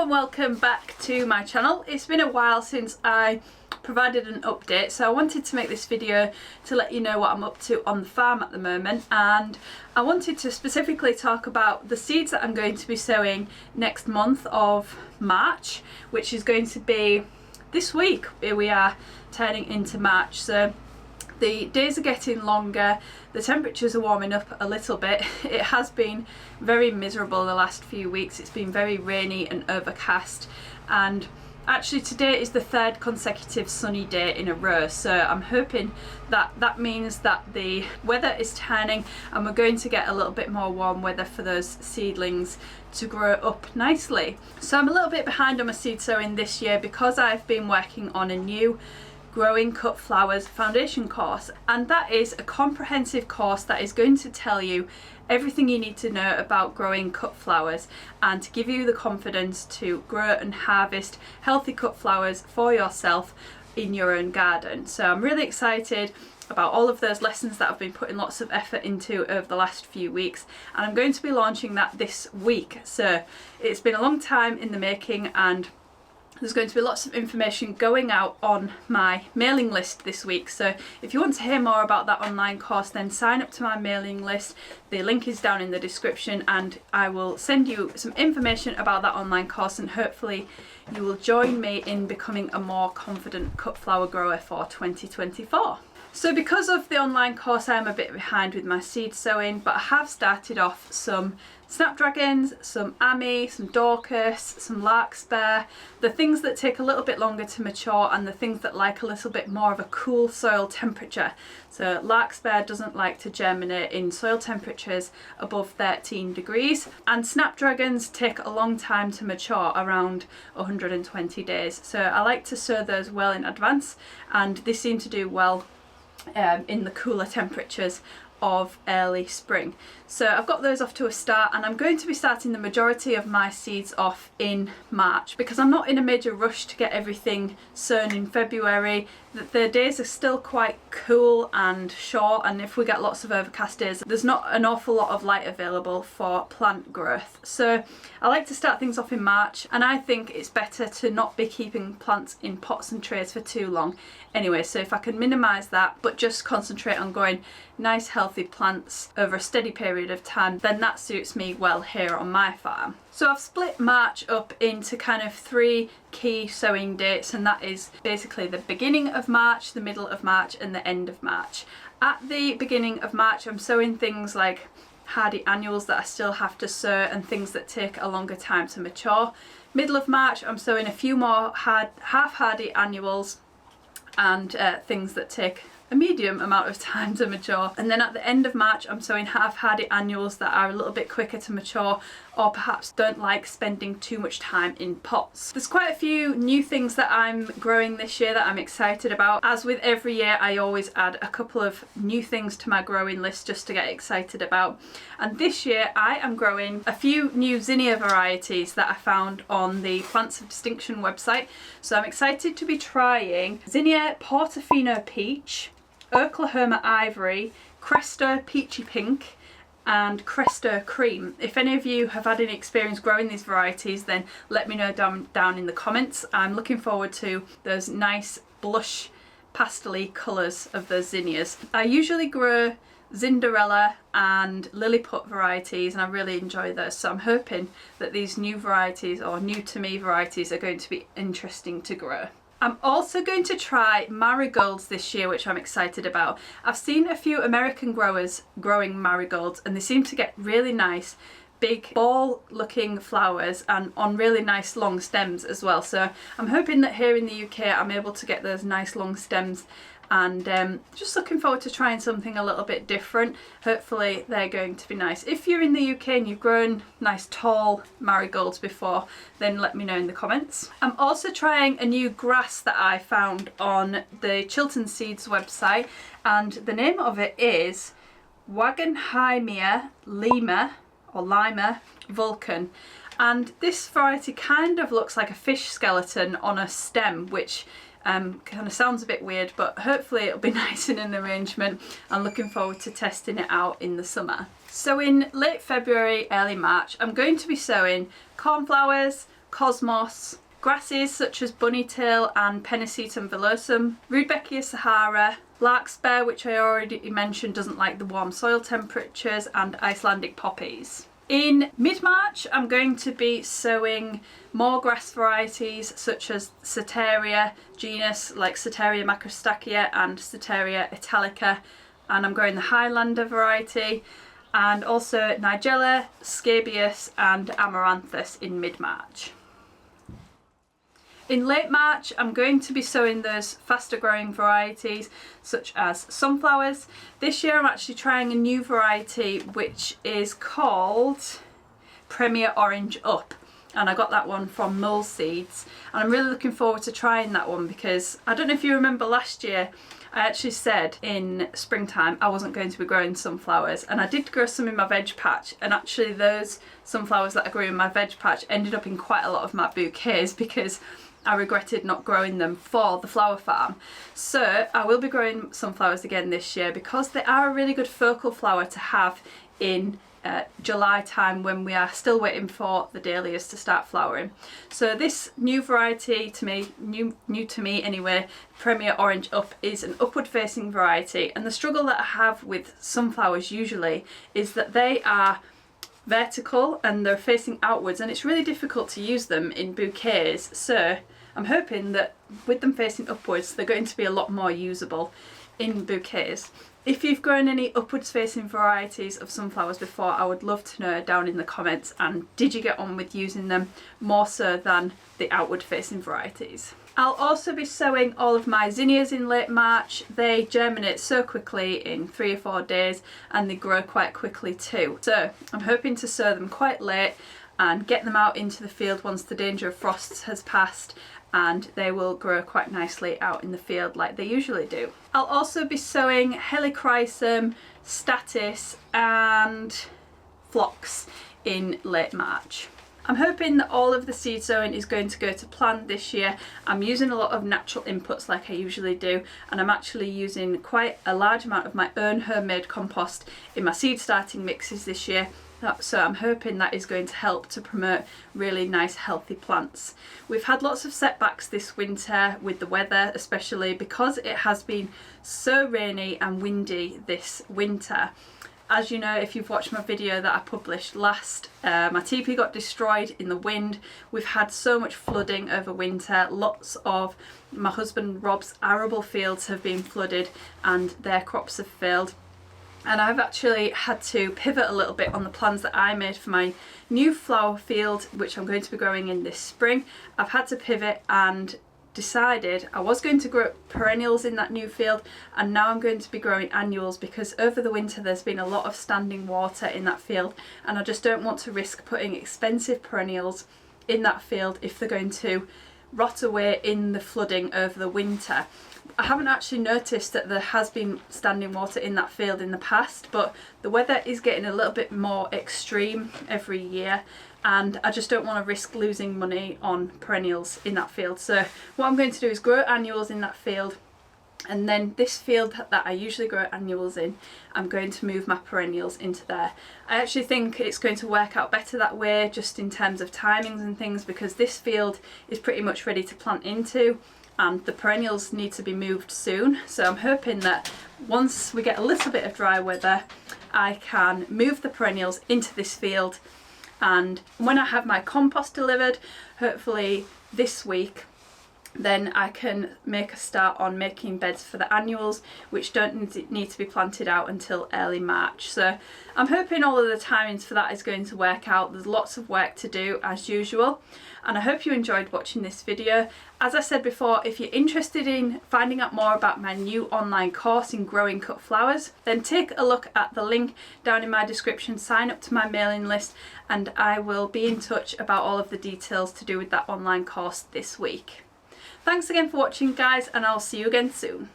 and welcome back to my channel. It's been a while since I provided an update, so I wanted to make this video to let you know what I'm up to on the farm at the moment, and I wanted to specifically talk about the seeds that I'm going to be sowing next month of March, which is going to be this week. Here we are turning into March, so the days are getting longer, the temperatures are warming up a little bit. It has been very miserable the last few weeks. It's been very rainy and overcast, and actually today is the third consecutive sunny day in a row, so I'm hoping that that means that the weather is turning and we're going to get a little bit more warm weather for those seedlings to grow up nicely. So I'm a little bit behind on my seed sowing this year because I've been working on a new Growing Cut Flowers foundation course, and that is a comprehensive course that is going to tell you everything you need to know about growing cut flowers and to give you the confidence to grow and harvest healthy cut flowers for yourself in your own garden. So I'm really excited about all of those lessons that I've been putting lots of effort into over the last few weeks, and I'm going to be launching that this week. So it's been a long time in the making, and there's going to be lots of information going out on my mailing list this week. So if you want to hear more about that online course, then sign up to my mailing list. The link is down in the description, and I will send you some information about that online course, and hopefully you will join me in becoming a more confident cut flower grower for 2024. So because of the online course, I'm a bit behind with my seed sowing, but I have started off some snapdragons, some ammi, some dorcas, some larkspur, the things that take a little bit longer to mature and the things that like a little bit more of a cool soil temperature. So larkspur doesn't like to germinate in soil temperatures above 13 degrees, and snapdragons take a long time to mature, around 120 days. So I like to sow those well in advance, and they seem to do well in the cooler temperatures of early spring. So I've got those off to a start, and I'm going to be starting the majority of my seeds off in March because I'm not in a major rush to get everything sown in February. The days are still quite cool and short, and if we get lots of overcast days, there's not an awful lot of light available for plant growth. So I like to start things off in March, and I think it's better to not be keeping plants in pots and trays for too long anyway. So if I can minimise that but just concentrate on growing nice healthy plants over a steady period of time, then that suits me well here on my farm. So I've split March up into kind of 3 key sowing dates, and that is basically the beginning of March, the middle of March and the end of March. At the beginning of March I'm sowing things like hardy annuals that I still have to sow and things that take a longer time to mature. Middle of March I'm sowing a few more half hardy annuals and things that take a medium amount of time to mature, and then at the end of March I'm sowing half hardy annuals that are a little bit quicker to mature or perhaps don't like spending too much time in pots. There's quite a few new things that I'm growing this year that I'm excited about. As with every year, I always add a couple of new things to my growing list just to get excited about, and this year I am growing a few new zinnia varieties that I found on the Plants of Distinction website. So I'm excited to be trying zinnia Portofino Peach, Oklahoma Ivory, Cresto Peachy Pink and Cresto Cream. If any of you have had any experience growing these varieties, then let me know down in the comments. I'm looking forward to those nice blush pastel-y colours of those zinnias. I usually grow Cinderella and Lilliput varieties, and I really enjoy those, so I'm hoping that these new varieties, or new to me varieties, are going to be interesting to grow. I'm also going to try marigolds this year, which I'm excited about. I've seen a few American growers growing marigolds, and they seem to get really nice big ball looking flowers and on really nice long stems as well. So I'm hoping that here in the UK I'm able to get those nice long stems, and just looking forward to trying something a little bit different. Hopefully they're going to be nice. If you're in the UK and you've grown nice tall marigolds before, then let me know in the comments. I'm also trying a new grass that I found on the Chiltern Seeds website, and the name of it is Wagenheimia Lima Vulcan, and this variety kind of looks like a fish skeleton on a stem, which kind of sounds a bit weird, but hopefully it'll be nice in an arrangement. I'm looking forward to testing it out in the summer. So in late February, early March, I'm going to be sowing cornflowers, cosmos, grasses such as bunnytail and pennisetum villosum, Rudbeckia sahara, larkspur, which I already mentioned doesn't like the warm soil temperatures, and Icelandic poppies. In mid-March I'm going to be sowing more grass varieties such as Soteria genus, like Soteria macrostachya and Soteria italica, and I'm growing the Highlander variety, and also Nigella, scabious and Amaranthus in mid-March. In late March I'm going to be sowing those faster growing varieties such as sunflowers. This year I'm actually trying a new variety which is called Premier Orange Up, and I got that one from Mull Seeds, and I'm really looking forward to trying that one because I don't know if you remember last year I actually said in springtime I wasn't going to be growing sunflowers, and I did grow some in my veg patch, and actually those sunflowers that I grew in my veg patch ended up in quite a lot of my bouquets because I regretted not growing them for the flower farm. So I will be growing sunflowers again this year because they are a really good focal flower to have in July time when we are still waiting for the dahlias to start flowering. So this new variety to me, new to me anyway, Premier Orange Up, is an upward facing variety, and the struggle that I have with sunflowers usually is that they are vertical and they're facing outwards, and it's really difficult to use them in bouquets. So I'm hoping that with them facing upwards they're going to be a lot more usable in bouquets. If you've grown any upwards facing varieties of sunflowers before, I would love to know down in the comments, and did you get on with using them more so than the outward facing varieties. I'll also be sowing all of my zinnias in late March. They germinate so quickly in 3 or 4 days, and they grow quite quickly too. So I'm hoping to sow them quite late and get them out into the field once the danger of frosts has passed, and they will grow quite nicely out in the field like they usually do. I'll also be sowing Helichrysum, Statice and Phlox in late March. I'm hoping that all of the seed sowing is going to go to plan this year. I'm using a lot of natural inputs like I usually do, and I'm actually using quite a large amount of my own homemade compost in my seed starting mixes this year. So I'm hoping that is going to help to promote really nice healthy plants. We've had lots of setbacks this winter with the weather, especially because it has been so rainy and windy this winter. As you know, if you've watched my video that I published last, my teepee got destroyed in the wind. We've had so much flooding over winter. Lots of my husband Rob's arable fields have been flooded and their crops have failed. And I've actually had to pivot a little bit on the plans that I made for my new flower field, which I'm going to be growing in this spring. I've had to pivot and decided I was going to grow perennials in that new field, and now I'm going to be growing annuals because over the winter there's been a lot of standing water in that field, and I just don't want to risk putting expensive perennials in that field if they're going to rot away in the flooding over the winter. I haven't actually noticed that there has been standing water in that field in the past, but the weather is getting a little bit more extreme every year, and I just don't want to risk losing money on perennials in that field. So what I'm going to do is grow annuals in that field, and then this field that I usually grow annuals in, I'm going to move my perennials into there. I actually think it's going to work out better that way, just in terms of timings and things, because this field is pretty much ready to plant into and the perennials need to be moved soon. So I'm hoping that once we get a little bit of dry weather, I can move the perennials into this field, and when I have my compost delivered, hopefully this week, then I can make a start on making beds for the annuals, which don't need to be planted out until early March. So I'm hoping all of the timings for that is going to work out. There's lots of work to do as usual, and I hope you enjoyed watching this video. As I said before, if you're interested in finding out more about my new online course in growing cut flowers, then take a look at the link down in my description, sign up to my mailing list, and I will be in touch about all of the details to do with that online course this week. Thanks again for watching, guys, and I'll see you again soon.